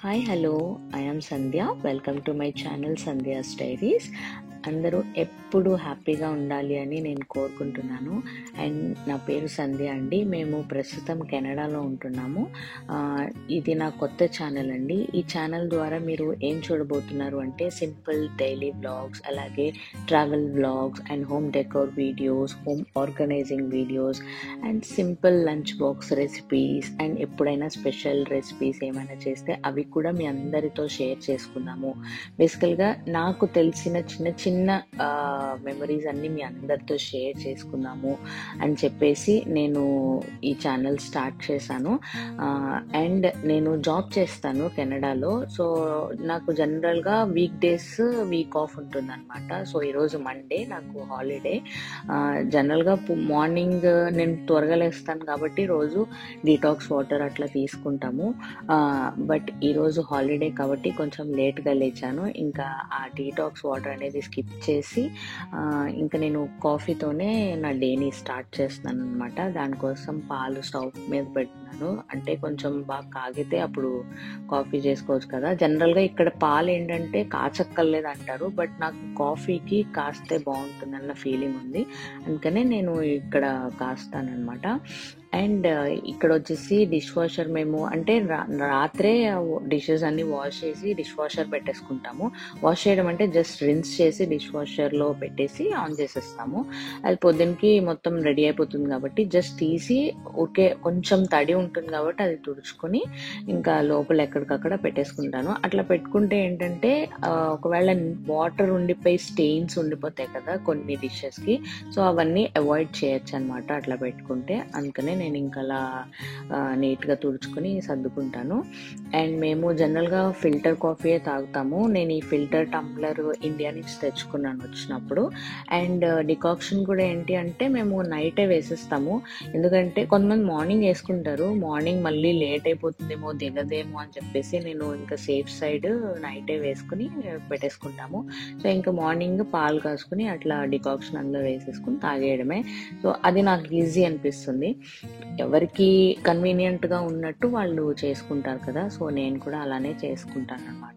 Hi hello, I am Sandhya. Welcome to my channel Sandhya's diaries. అందరూ ఎప్పుడు హ్యాపీగా ఉండాలి అని నేను కోరుకుంటున్నాను. అండ్ నా పేరు సంధ్య అండి. మేము ప్రస్తుతం కెనడాలో ఉంటున్నాము. ఇది నా కొత్త ఛానల్ అండి. ఈ ఛానల్ ద్వారా మీరు ఏం చూడబోతున్నారు అంటే సింపుల్ డైలీ వ్లాగ్స్, అలాగే travel vlogs and home decor videos, home organising videos and simple lunch box recipes and ఎప్పుడైనా స్పెషల్ రెసిపీస్ ఏమైనా చేస్తే అవి కూడా మీ అందరితో షేర్ చేసుకుందాము. బేసికల్గా నాకు తెలిసిన చిన్న చిన్న మెమరీస్ అన్ని మీ అందరితో షేర్ చేసుకుందాము అని చెప్పేసి నేను ఈ ఛానల్ స్టార్ట్ చేశాను. అండ్ నేను జాబ్ చేస్తాను కెనడాలో. సో నాకు జనరల్గా వీక్ డేస్ వీక్ ఆఫ్ ఉంటుందన్నమాట. సో ఈరోజు మండే నాకు హాలిడే. జనరల్గా మార్నింగ్ నేను త్వరగా లేస్తాను కాబట్టి రోజు డీటాక్స్ వాటర్ అట్లా తీసుకుంటాము. బట్ ఈరోజు హాలిడే కాబట్టి కొంచెం లేట్గా లేచాను. ఇంకా ఆ డీటాక్స్ వాటర్ అనేది స్కిప్ చేసి ఇంకా నేను కాఫీతోనే నా డేని స్టార్ట్ చేస్తున్నాను అనమాట. దానికోసం పాలు స్టవ్ మీద పెట్టినాను. అంటే కొంచెం బాగా కాగితే అప్పుడు కాఫీ చేసుకోవచ్చు కదా. జనరల్గా ఇక్కడ పాలు ఏంటంటే కాచక్కర్లేదు అంటారు, బట్ నాకు కాఫీకి కాస్తే బాగుంటుందన్న ఫీలింగ్ ఉంది. అందుకనే నేను ఇక్కడ కాస్తానమాట. అండ్ ఇక్కడ వచ్చేసి డిష్ వాషర్ మేము అంటే రాత్రే డిషెస్ అన్ని వాష్ చేసి డిష్ వాషర్ పెట్టేసుకుంటాము. వాష్ చేయడం అంటే జస్ట్ రిన్స్ చేసి డిష్ వాషర్లో పెట్టేసి ఆన్ చేసేస్తాము. అది పొద్దునకి మొత్తం రెడీ అయిపోతుంది కాబట్టి జస్ట్ తీసి ఊరికే కొంచెం తడి ఉంటుంది కాబట్టి అది తుడుచుకొని ఇంకా లోపల ఎక్కడికక్కడ పెట్టేసుకుంటాను. అట్లా పెట్టుకుంటే ఏంటంటే ఒకవేళ వాటర్ ఉండిపోయి స్టెయిన్స్ ఉండిపోతాయి కదా కొన్ని డిషెస్కి, సో అవన్నీ అవాయిడ్ చేయొచ్చు అనమాట అట్లా పెట్టుకుంటే. అందుకనే నేను ఇంకా అలా నీట్గా తుడుచుకొని సర్దుకుంటాను. అండ్ మేము జనరల్గా ఫిల్టర్ కాఫీయే తాగుతాము. నేను ఈ ఫిల్టర్ టంబ్లర్ ఇండియా నుంచి తెచ్చుకున్నాను వచ్చినప్పుడు. అండ్ డికాక్షన్ కూడా ఏంటి అంటే మేము నైటే వేసేస్తాము. ఎందుకంటే కొంతమంది మార్నింగ్ వేసుకుంటారు, మార్నింగ్ మళ్ళీ లేట్ అయిపోతుందేమో దిగదేమో అని చెప్పేసి నేను ఇంకా సేఫ్ సైడ్ నైటే వేసుకుని పెట్టేసుకుంటాము. సో ఇంకా మార్నింగ్ పాలు కాసుకుని అట్లా డికాక్షన్ అందులో వేసేసుకుని తాగేయడమే. సో అది నాకు ఈజీ అనిపిస్తుంది. ఎవరికి కన్వీనియంట్గా ఉన్నట్టు వాళ్ళు చేసుకుంటారు కదా. సో నేను కూడా అలానే చేసుకుంటాను అన్నమాట.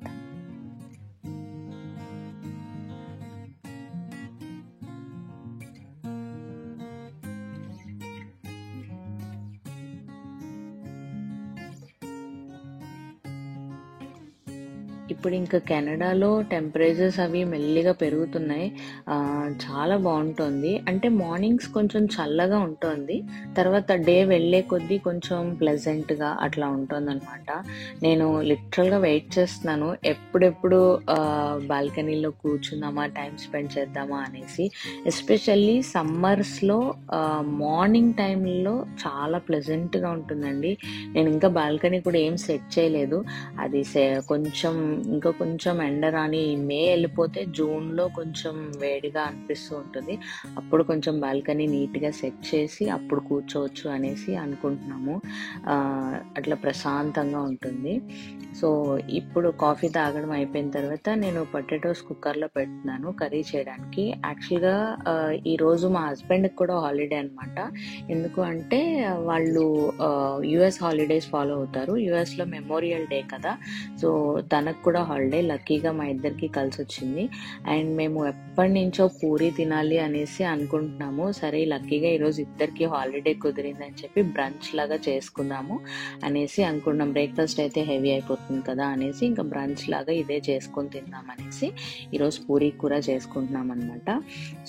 ఇప్పుడు ఇంకా కెనడాలో టెంపరేచర్స్ అవి మెల్లిగా పెరుగుతున్నాయి. చాలా బాగుంటుంది. అంటే మార్నింగ్స్ కొంచెం చల్లగా ఉంటుంది, తర్వాత డే వెళ్ళే కొద్దీ కొంచెం ప్లెజెంట్గా అట్లా ఉంటుంది అనమాట. నేను లిటరల్గా వెయిట్ చేస్తున్నాను ఎప్పుడెప్పుడు బాల్కనీలో కూర్చుందామా, టైం స్పెండ్ చేద్దామా అనేసి. ఎస్పెషల్లీ సమ్మర్స్లో మార్నింగ్ టైంలో చాలా ప్లెజెంట్గా ఉంటుందండి. నేను ఇంకా బాల్కనీ కూడా ఏం సెట్ చేయలేదు. అది ఇంకా కొంచెం ఎండ రాని మే వెళ్ళిపోతే జూన్లో కొంచెం వేడిగా అనిపిస్తూ ఉంటుంది. అప్పుడు కొంచెం బాల్కనీ నీట్గా సెట్ చేసి అప్పుడు కూర్చోవచ్చు అనేసి అనుకుంటున్నాము. అట్లా ప్రశాంతంగా ఉంటుంది. సో ఇప్పుడు కాఫీ తాగడం అయిపోయిన తర్వాత నేను పొటాటోస్ కుక్కర్లో పెడుతున్నాను కర్రీ చేయడానికి. యాక్చువల్గా ఈరోజు మా హస్బెండ్కి కూడా హాలిడే అనమాట. ఎందుకు అంటే వాళ్ళు యుఎస్ హాలిడేస్ ఫాలో అవుతారు. యుఎస్లో మెమోరియల్ డే కదా, సో తనకు కూడా హాలిడే. లక్కీగా మా ఇద్దరికి కలిసి వచ్చింది. అండ్ మేము ఎప్పటి నుంచో పూరి తినాలి అనేసి అనుకుంటున్నాము. సరే లక్కీగా ఈరోజు ఇద్దరికి హాలిడే కుదిరిందని చెప్పి బ్రంచ్ లాగా చేసుకుందాము అనేసి అనుకున్నాం. బ్రేక్ఫాస్ట్ అయితే హెవీ అయిపోతుంది కదా అనేసి ఇంకా బ్రంచ్ లాగా ఇదే చేసుకొని తిందాం అనేసి ఈరోజు పూరి కూర చేసుకుంటున్నాం అనమాట.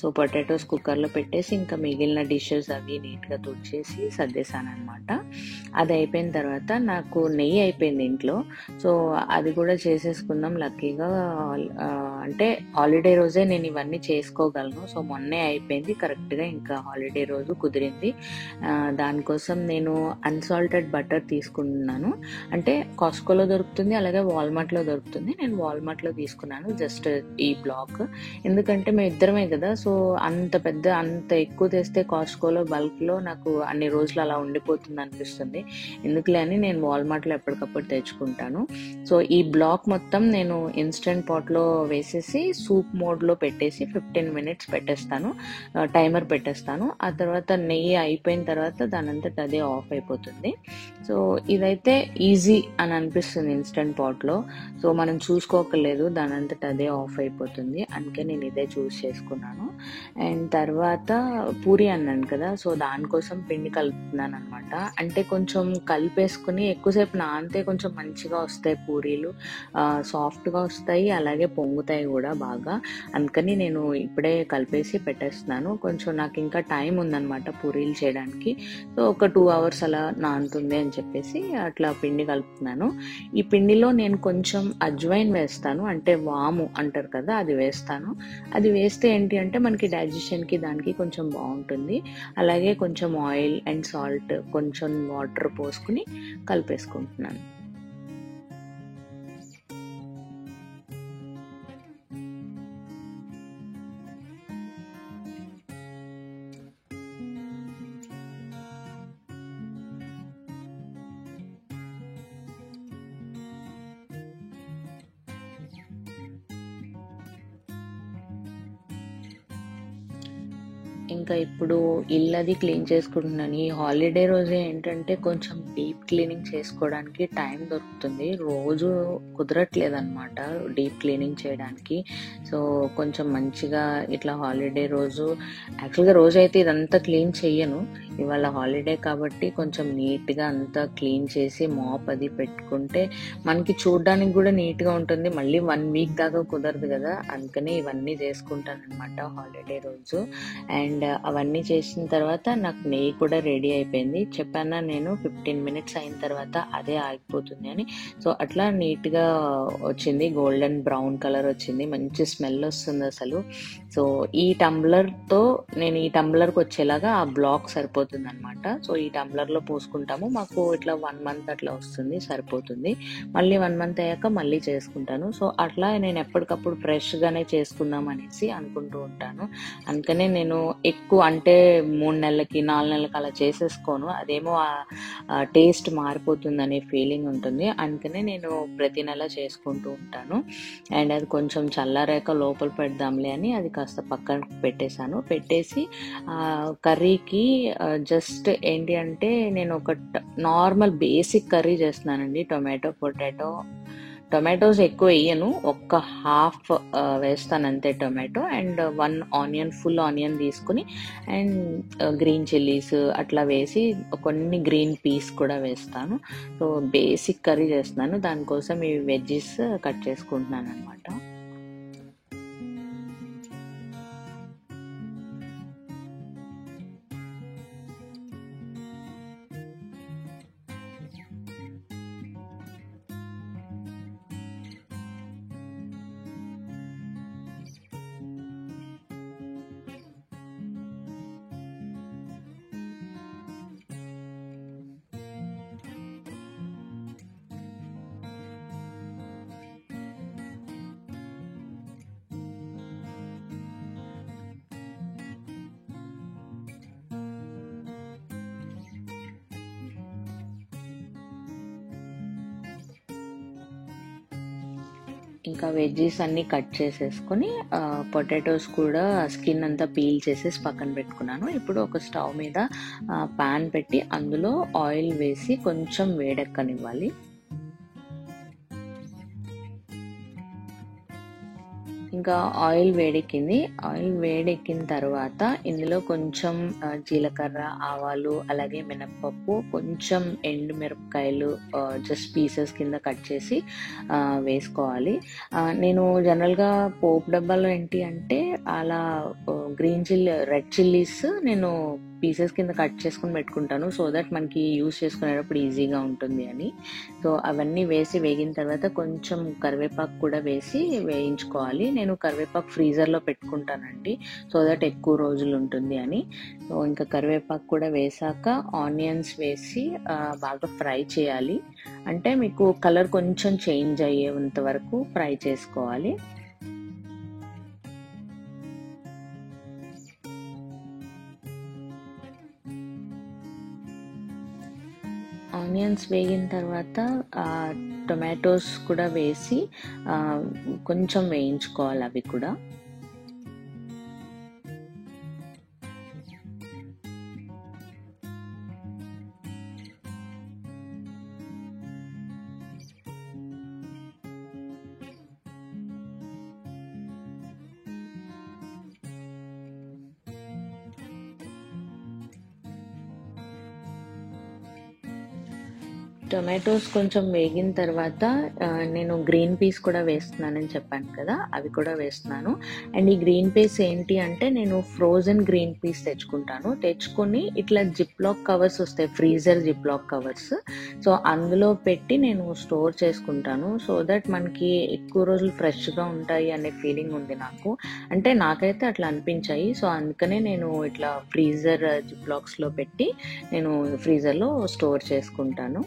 సో పొటాటోస్ కుక్కర్లో పెట్టేసి ఇంకా మిగిలిన డిషెస్ అవి నీట్గా తుడిచేసి సర్దేశాను అనమాట. అది అయిపోయిన తర్వాత నాకు నెయ్యి అయిపోయింది ఇంట్లో. సో అది కూడా చేసేసుకుందాం లక్కీగా. అంటే హాలిడే రోజే నేను ఇవన్నీ చేసుకోగలను. సో మొన్నే అయిపోయింది కరెక్ట్గా, ఇంకా హాలిడే రోజు కుదిరింది. దానికోసం నేను అన్సాల్టెడ్ బటర్ తీసుకున్నాను. అంటే కాస్కోలో దొరుకుతుంది, అలాగే వాల్మార్ట్లో దొరుకుతుంది. నేను వాల్మార్ట్లో తీసుకున్నాను జస్ట్ ఈ బ్లాక్. ఎందుకంటే మేము ఇద్దరమే కదా, సో అంత ఎక్కువ తెస్తే కాస్కోలో బల్క్లో నాకు అన్ని రోజులు అలా ఉండిపోతుంది అనిపిస్తుంది. ఎందుకులే అని నేను వాల్మార్ట్లో ఎప్పటికప్పుడు తెచ్చుకుంటాను. సో ఈ బ్లాక్ మొత్తం నేను ఇన్స్టెంట్ పాట్లో వేసేసి సూప్ మోడ్లో పెట్టేసి 15 మినిట్స్ పెట్టేస్తాను, టైమర్ పెట్టేస్తాను. ఆ తర్వాత నెయ్యి అయిపోయిన తర్వాత దానంతట అదే ఆఫ్ అయిపోతుంది. సో ఇదైతే ఈజీ అని అనిపిస్తుంది ఇన్స్టెంట్ పాట్లో. సో మనం చూసుకోకలేదు, దానంతట అదే ఆఫ్ అయిపోతుంది. అందుకే నేను ఇదే చూస్ చేసుకున్నాను. అండ్ తర్వాత పూరి అన్నాను కదా, సో దానికోసం పిండి కలుపుతున్నాను అనమాట. అంటే కొంచెం కలిపేసుకుని ఎక్కువసేపు నానితే కొంచెం మంచిగా వస్తాయి పూరీలు, సాఫ్ట్గా వస్తాయి, అలాగే పొంగుతాయి కూడా బాగా. అందుకని నేను ఇప్పుడే కలిపేసి పెట్టేస్తున్నాను. కొంచెం నాకు ఇంకా టైం ఉందన్నమాట పూరీలు చేయడానికి. సో ఒక 2 hours అలా నానుతుంది అని చెప్పేసి అట్లా పిండి కలుపుతున్నాను. ఈ పిండిలో నేను కొంచెం అజ్వైన్ వేస్తాను, అంటే వాము అంటారు కదా, అది వేస్తాను. అది వేస్తే ఏంటి అంటే మనకి డైజెషన్కి దానికి కొంచెం బాగుంటుంది. అలాగే కొంచెం ఆయిల్ అండ్ సాల్ట్, కొంచెం వాటర్ పోసుకుని కలిపేసుకుంటున్నాను. ఇంకా ఇప్పుడు ఇల్లది క్లీన్ చేసుకుంటున్నాను. ఈ హాలిడే రోజే ఏంటంటే కొంచెం డీప్ క్లీనింగ్ చేసుకోవడానికి టైం దొరుకుతుంది. రోజు కుదరట్లేదన్నమాట డీప్ క్లీనింగ్ చేయడానికి. సో కొంచెం మంచిగా ఇట్లా హాలిడే రోజు, యాక్చువల్గా రోజు అయితే ఇదంతా క్లీన్ చెయ్యను, ఇవాళ హాలిడే కాబట్టి కొంచెం నీట్గా అంతా క్లీన్ చేసి మాప్ అది పెట్టుకుంటే మనకి చూడడానికి కూడా నీట్గా ఉంటుంది. మళ్ళీ 1 week దాకా కుదరదు కదా, అందుకని ఇవన్నీ చేసుకుంటాను అనమాట హాలిడే రోజు. అండ్ అవన్నీ చేసిన తర్వాత నాకు నెయ్యి కూడా రెడీ అయిపోయింది. చెప్పానా నేను 15 మినిట్స్ అయిన తర్వాత అదే ఆగిపోతుంది అని. సో అట్లా నీట్గా వచ్చింది, గోల్డెన్ బ్రౌన్ కలర్ వచ్చింది, మంచి స్మెల్ వస్తుంది అసలు. సో ఈ టంబ్లర్తో నేను ఈ టంబ్లర్కి వచ్చేలాగా ఆ బ్లాక్ సరిపోతుంది అనమాట. సో ఈ టంబ్లర్లో పోసుకుంటాము, మాకు ఇట్లా 1 month అట్లా వస్తుంది, సరిపోతుంది. మళ్ళీ 1 month అయ్యాక మళ్ళీ చేసుకుంటాను. సో అట్లా నేను ఎప్పటికప్పుడు ఫ్రెష్గానే చేసుకుందాం అనేసి అనుకుంటూ ఉంటాను. అందుకనే నేను ఎక్కువ అంటే 3 నెలలకి 4 నెలలకి అలా చేసేసుకోను, అదేమో టేస్ట్ మారిపోతుంది అనే ఫీలింగ్ ఉంటుంది. అందుకనే నేను ప్రతి నెల చేసుకుంటూ ఉంటాను. అండ్ అది కొంచెం చల్లారాక లోపల పెడదాంలే అని అది కాస్త పక్కన పెట్టేశాను. పెట్టేసి కర్రీకి జస్ట్ ఏంటి అంటే నేను ఒక నార్మల్ బేసిక్ కర్రీ చేస్తున్నానండి. టొమాటోస్ ఎక్కువ వేయను, ఒక్క హాఫ్ వేస్తాను అంతే tomato. And 1 onion, full onion తీసుకుని అండ్ గ్రీన్ చిల్లీస్ అట్లా వేసి కొన్ని గ్రీన్ పీస్ కూడా వేస్తాను. సో బేసిక్ కర్రీ చేస్తున్నాను, దానికోసం ఈ వెజ్జెస్ కట్ చేసుకుంటున్నాను అనమాట. ఇంకా వెజ్జీస్ అన్నీ కట్ చేసేసుకొని పొటాటోస్ కూడా స్కిన్ అంతా పీల్ చేసేసి పక్కన పెట్టుకున్నాను. ఇప్పుడు ఒక స్టవ్ మీద పాన్ పెట్టి అందులో ఆయిల్ వేసి కొంచెం వేడెక్కనివ్వాలి. ఇంకా ఆయిల్ వేడెక్కింది. ఆయిల్ వేడెక్కిన తర్వాత ఇందులో కొంచెం జీలకర్ర, ఆవాలు, అలాగే మినప్పప్పు, కొంచెం ఎండుమిరపకాయలు జస్ట్ పీసెస్ కింద కట్ చేసి వేసుకోవాలి. నేను జనరల్గా పోపు డబ్బాలో ఏంటి అంటే అలా రెడ్ చిల్లీస్ నేను పీసెస్ కింద కట్ చేసుకుని పెట్టుకుంటాను, సో దట్ మనకి యూస్ చేసుకునేటప్పుడు ఈజీగా ఉంటుంది అని. సో అవన్నీ వేసి వేగిన తర్వాత కొంచెం కరివేపాకు కూడా వేసి వేయించుకోవాలి. నేను కరివేపాకు ఫ్రీజర్లో పెట్టుకుంటానండి, సో దట్ ఎక్కువ రోజులు ఉంటుంది అని. సో ఇంకా కరివేపాకు కూడా వేసాక ఆనియన్స్ వేసి బాగా ఫ్రై చేయాలి. అంటే మీకు కలర్ కొంచెం చేంజ్ అయ్యేంత వరకు ఫ్రై చేసుకోవాలి. ఆనియన్స్ వేగిన తర్వాత టొమాటోస్ కూడా వేసి కొంచెం వేయించుకోవాలి అవి కూడా. టొమాటోస్ కొంచెం వేగిన తర్వాత నేను గ్రీన్ పీస్ కూడా వేస్తున్నానని చెప్పాను కదా, అవి కూడా వేస్తున్నాను. అండ్ ఈ గ్రీన్ పీస్ ఏంటి అంటే నేను ఫ్రోజన్ గ్రీన్ పీస్ తెచ్చుకొని ఇట్లా జిప్ లాక్ కవర్స్ వస్తాయి, freezer zip lock covers. So అందులో పెట్టి నేను స్టోర్ చేసుకుంటాను. సో దట్ మనకి ఎక్కువ రోజులు ఫ్రెష్గా ఉంటాయి అనే ఫీలింగ్ ఉంది నాకు. అంటే నాకైతే అట్లా అనిపించాయి. సో అందుకనే నేను ఇట్లా ఫ్రీజర్ జిప్ లాక్స్లో పెట్టి నేను ఫ్రీజర్లో స్టోర్ చేసుకుంటాను.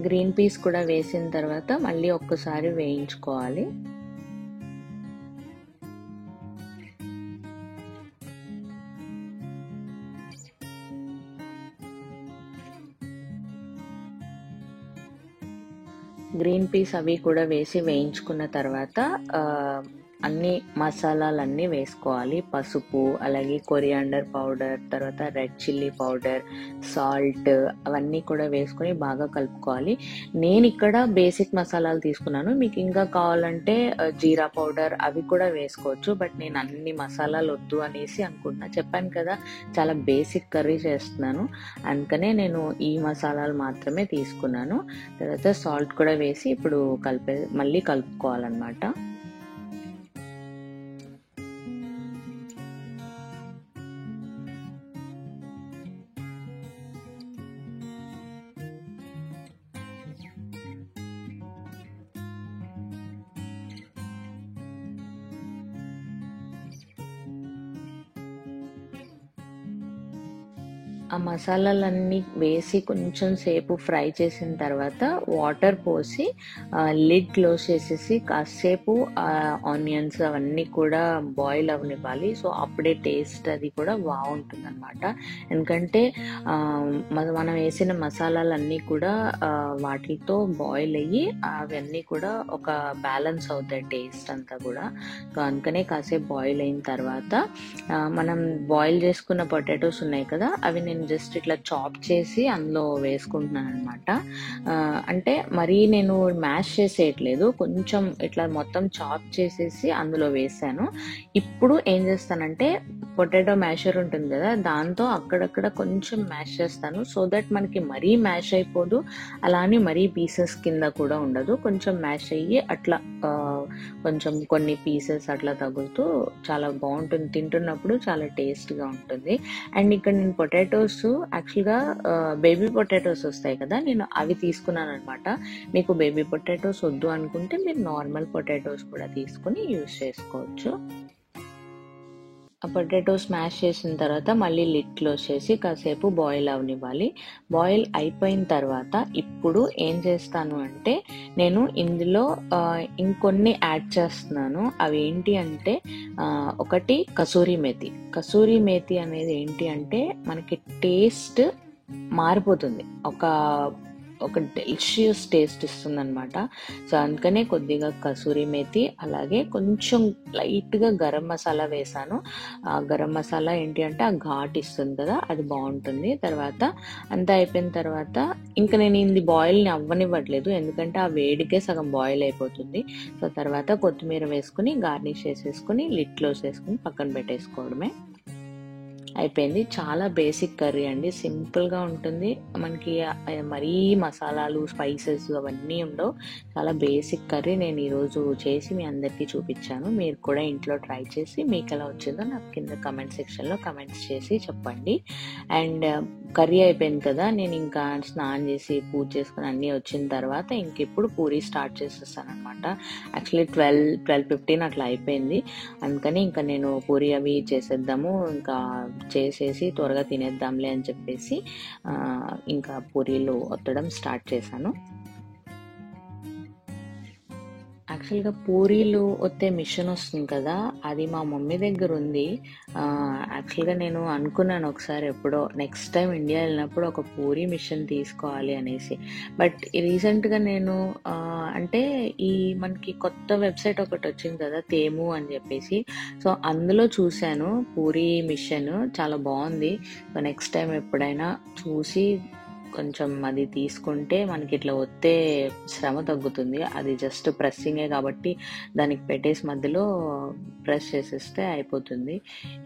గ్రీన్ పీస్ కూడా వేసిన తర్వాత మళ్ళీ ఒక్కసారి వేయించుకోవాలి. గ్రీన్ పీస్ అవి కూడా వేసి వేయించుకున్న తర్వాత అన్ని మసాలాలన్నీ వేసుకోవాలి. పసుపు, అలాగే కొరియాండర్ పౌడర్, తర్వాత రెడ్ చిల్లీ పౌడర్, సాల్ట్, అవన్నీ కూడా వేసుకొని బాగా కలుపుకోవాలి. నేను ఇక్కడ బేసిక్ మసాలాలు తీసుకున్నాను. మీకు ఇంకా కావాలంటే జీరా పౌడర్ అవి కూడా వేసుకోవచ్చు. బట్ నేను అన్ని మసాలాలు వద్దు అనేసి అనుకుంటున్నా. చెప్పాను కదా చాలా బేసిక్ కర్రీ చేస్తున్నాను, అందుకనే నేను ఈ మసాలాలు మాత్రమే తీసుకున్నాను. తర్వాత సాల్ట్ కూడా వేసి ఇప్పుడు మళ్ళీ కలుపుకోవాలన్నమాట. ఆ మసాలాలన్నీ వేసి కొంచెం సేపు ఫ్రై చేసిన తర్వాత వాటర్ పోసి లిడ్ క్లోజ్ చేసేసి కాసేపు ఆనియన్స్ అవన్నీ కూడా బాయిల్ అవనివ్వాలి. సో అప్పుడే టేస్ట్ అది కూడా బాగుంటుంది అనమాట. ఎందుకంటే మనం వేసిన మసాలాలన్నీ కూడా వాటితో బాయిల్ అయ్యి అవన్నీ కూడా ఒక బ్యాలెన్స్ అవుతాయి టేస్ట్ అంతా కూడా. సో అందుకనే కాసేపు బాయిల్ అయిన తర్వాత మనం బాయిల్ చేసుకున్న పొటాటోస్ ఉన్నాయి కదా, అవి నేను జస్ట్ ఇట్లా చాప్ చేసి అందులో వేసుకుంటున్నాను అనమాట. అంటే మరీ నేను మ్యాష్ చేసేయట్లేదు, కొంచెం ఇట్లా మొత్తం చాప్ చేసేసి అందులో వేసాను. ఇప్పుడు ఏం చేస్తానంటే పొటాటో మ్యాషర్ ఉంటుంది కదా, దాంతో అక్కడక్కడ కొంచెం మ్యాష్ చేస్తాను. సో దట్ మనకి మరీ మ్యాష్ అయిపోదు, అలానే మరీ పీసెస్ కింద కూడా ఉండదు. కొంచెం మ్యాష్ అయ్యి అట్లా కొంచెం కొన్ని పీసెస్ అట్లా తగులుతూ చాలా బాగుంటుంది, తింటున్నప్పుడు చాలా టేస్ట్గా ఉంటుంది. అండ్ ఇక్కడ నేను పొటాటోస్ యాక్చువల్గా బేబీ పొటాటోస్ వస్తాయి కదా, నేను అవి తీసుకున్నాను అనమాట. మీకు బేబీ పొటాటోస్ వద్దు అనుకుంటే మీరు నార్మల్ పొటాటోస్ కూడా తీసుకుని యూజ్ చేసుకోవచ్చు. ఆ పొటాటో స్మాష్ చేసిన తర్వాత మళ్ళీ లిడ్ క్లోజ్ చేసి కాసేపు బాయిల్ అవనివ్వాలి. బాయిల్ అయిపోయిన తర్వాత ఇప్పుడు ఏం చేస్తాను అంటే నేను ఇందులో ఇంకొన్ని యాడ్ చేస్తున్నాను. అవి ఏంటి అంటే ఒకటి కసూరి మేతి. కసూరి మేతి అనేది ఏంటి అంటే మనకి టేస్ట్ మారిపోతుంది, ఒక డెలిషియస్ టేస్ట్ ఇస్తుంది అనమాట. సో అందుకనే కొద్దిగా కసూరి మేతి, అలాగే కొంచెం లైట్గా గరం మసాలా వేసాను. ఆ గరం మసాలా ఏంటి అంటే ఆ ఘాట్ ఇస్తుంది కదా, అది బాగుంటుంది. తర్వాత అంతా అయిపోయిన తర్వాత ఇంకా నేను ఇది బాయిల్ని అవ్వనివ్వట్లేదు, ఎందుకంటే ఆ వేడికే సగం బాయిల్ అయిపోతుంది. సో తర్వాత కొత్తిమీర వేసుకుని గార్నిష్ చేసేసుకుని లిడ్ క్లోజ్ చేసుకుని పక్కన పెట్టేసుకోవడమే, అయిపోయింది. చాలా బేసిక్ కర్రీ అండి, సింపుల్గా ఉంటుంది. మనకి మరీ మసాలాలు స్పైసెస్ అవన్నీ ఉండవు, చాలా బేసిక్ కర్రీ. నేను ఈరోజు చేసి మీ అందరికీ చూపించాను. మీరు కూడా ఇంట్లో ట్రై చేసి మీకు ఎలా వచ్చిందో నాకు కింద కమెంట్ సెక్షన్లో కమెంట్స్ చేసి చెప్పండి. అండ్ కర్రీ అయిపోయింది కదా, నేను ఇంకా స్నానం చేసి పూజ చేసుకుని అన్నీ వచ్చిన తర్వాత ఇంక ఇప్పుడు పూరి స్టార్ట్ చేసేస్తాను అనమాట. యాక్చువల్లీ 12:15 అట్లా అయిపోయింది, అందుకని ఇంకా నేను పూరి అవి చేసేద్దాము, ఇంకా చేసేసి త్వరగా తినేద్దాంలే అని చెప్పేసి ఇంకా పూరీలు ఒత్తడం స్టార్ట్ చేశాను. యాక్చువల్లీ యాక్చువల్గా పూరీలు ఒత్తే మిషన్ వస్తుంది కదా, అది మా మమ్మీ దగ్గర ఉంది. యాక్చువల్గా నేను అనుకున్నాను ఒకసారి ఎప్పుడో నెక్స్ట్ టైం ఇండియా వెళ్ళినప్పుడు ఒక పూరీ మిషన్ తీసుకోవాలి అనేసి. బట్ రీసెంట్గా నేను అంటే ఈ మనకి కొత్త వెబ్సైట్ ఒకటి వచ్చింది కదా, తేము అని చెప్పేసి. సో అందులో చూశాను పూరీ మిషన్, చాలా బాగుంది. సో నెక్స్ట్ టైం ఎప్పుడైనా చూసి కొంచెం అది తీసుకుంటే మనకి ఇట్లా ఒత్తే శ్రమ తగ్గుతుంది. అది జస్ట్ ప్రెస్సింగే కాబట్టి దానికి పెట్టేసి మధ్యలో ప్రెస్ చేసేస్తే అయిపోతుంది.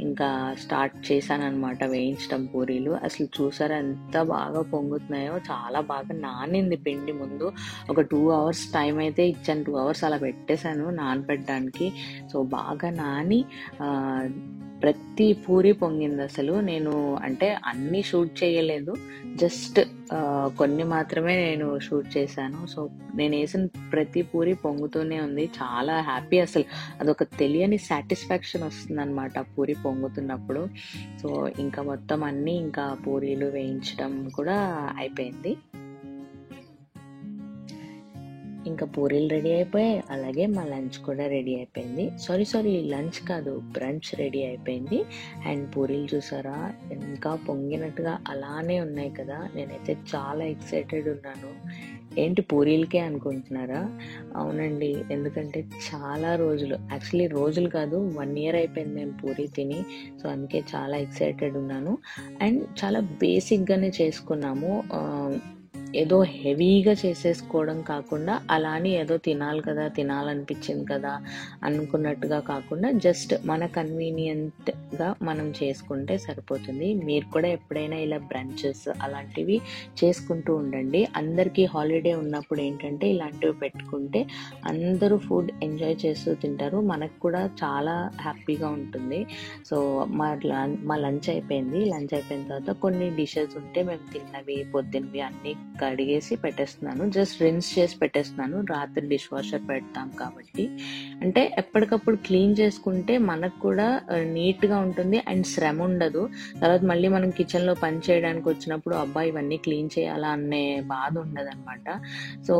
ఇంకా స్టార్ట్ చేశానమాట వేయించడం పూరీలు. అసలు చూసారా ఎంత బాగా పొంగుతున్నాయో, చాలా బాగా నానింది పిండి. ముందు ఒక 2 hours టైం అయితే ఇచ్చాను, 2 hours అలా పెట్టేశాను నానబెట్టడానికి. సో బాగా నాని ప్రతి పూరి పొంగింది. అసలు నేను అంటే అన్ని షూట్ చేయలేదు, జస్ట్ కొన్ని మాత్రమే నేను షూట్ చేశాను. సో నేను వేసిన ప్రతి పూరి పొంగుతూనే ఉంది. చాలా హ్యాపీ, అసలు అదొక తెలియని సాటిస్ఫాక్షన్ వస్తుంది అనమాట పూరి పొంగుతున్నప్పుడు. సో ఇంకా మొత్తం అన్నీ ఇంకా పూరీలు వేయించడం కూడా అయిపోయింది. ఇంకా పూరీలు రెడీ అయిపోయాయి, అలాగే మా లంచ్ కూడా రెడీ అయిపోయింది. సారీ లంచ్ కాదు, బ్రంచ్ రెడీ అయిపోయింది. అండ్ పూరీలు చూసారా ఇంకా పొంగినట్టుగా అలానే ఉన్నాయి కదా. నేనైతే చాలా ఎక్సైటెడ్ ఉన్నాను. ఏంటి పూరీలకే అనుకుంటున్నారా? అవునండి, ఎందుకంటే చాలా రోజులు, యాక్చువల్లీ రోజులు కాదు 1 year అయిపోయింది మేము పూరీ తిని. సో అందుకే చాలా ఎక్సైటెడ్ ఉన్నాను. అండ్ చాలా బేసిక్గానే చేసుకున్నాము. ఏదో హెవీగా చేసేసుకోవడం కాకుండా, అలా అని ఏదో తినాలి కదా, తినాలనిపించింది కదా అనుకున్నట్టుగా కాకుండా, జస్ట్ మన కన్వీనియంట్గా మనం చేసుకుంటే సరిపోతుంది. మీరు కూడా ఎప్పుడైనా ఇలా బ్రంచెస్ అలాంటివి చేసుకుంటూ ఉండండి. అందరికీ హాలిడే ఉన్నప్పుడు ఏంటంటే ఇలాంటివి పెట్టుకుంటే అందరూ ఫుడ్ ఎంజాయ్ చేస్తూ తింటారు, మనకు కూడా చాలా హ్యాపీగా ఉంటుంది. సో మా లంచ్ అయిపోయింది. లంచ్ అయిపోయిన తర్వాత కొన్ని డిషెస్ ఉంటే మేము తిన్నవి పొద్దున్నవి అన్నీ కడిగేసి పెట్టేస్తున్నాను. జస్ట్ రిన్స్ చేసి పెట్టేస్తున్నాను, రాత్రి డిష్ వాషర్ పెడతాం కాబట్టి. అంటే ఎప్పటికప్పుడు క్లీన్ చేసుకుంటే మనకు కూడా నీట్గా ఉంటుంది అండ్ శ్రమ ఉండదు. తర్వాత మళ్ళీ మనం కిచెన్లో పని చేయడానికి వచ్చినప్పుడు అబ్బా ఇవన్నీ క్లీన్ చేయాలా అనే బాధ ఉండదు అనమాట. సో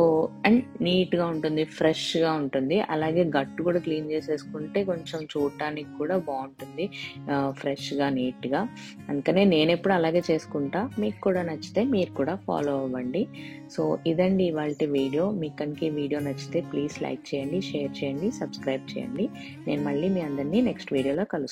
అండ్ నీట్గా ఉంటుంది, ఫ్రెష్గా ఉంటుంది. అలాగే గట్టు కూడా క్లీన్ చేసేసుకుంటే కొంచెం చూడటానికి కూడా బాగుంటుంది, ఫ్రెష్గా నీట్గా. అందుకనే నేను ఎప్పుడు అలాగే చేసుకుంటా. మీకు కూడా నచ్చితే మీరు కూడా ఫాలో అవ్వండి. సో ఇదండి ఇవాల్టి వీడియో. మీకు కనుక ఈ వీడియో నచ్చితే ప్లీజ్ లైక్ చేయండి, షేర్ చేయండి, సబ్స్క్రైబ్ చేయండి. నేను మళ్ళీ మీ అందరినీ నెక్స్ట్ వీడియోలో కలుస్తాను.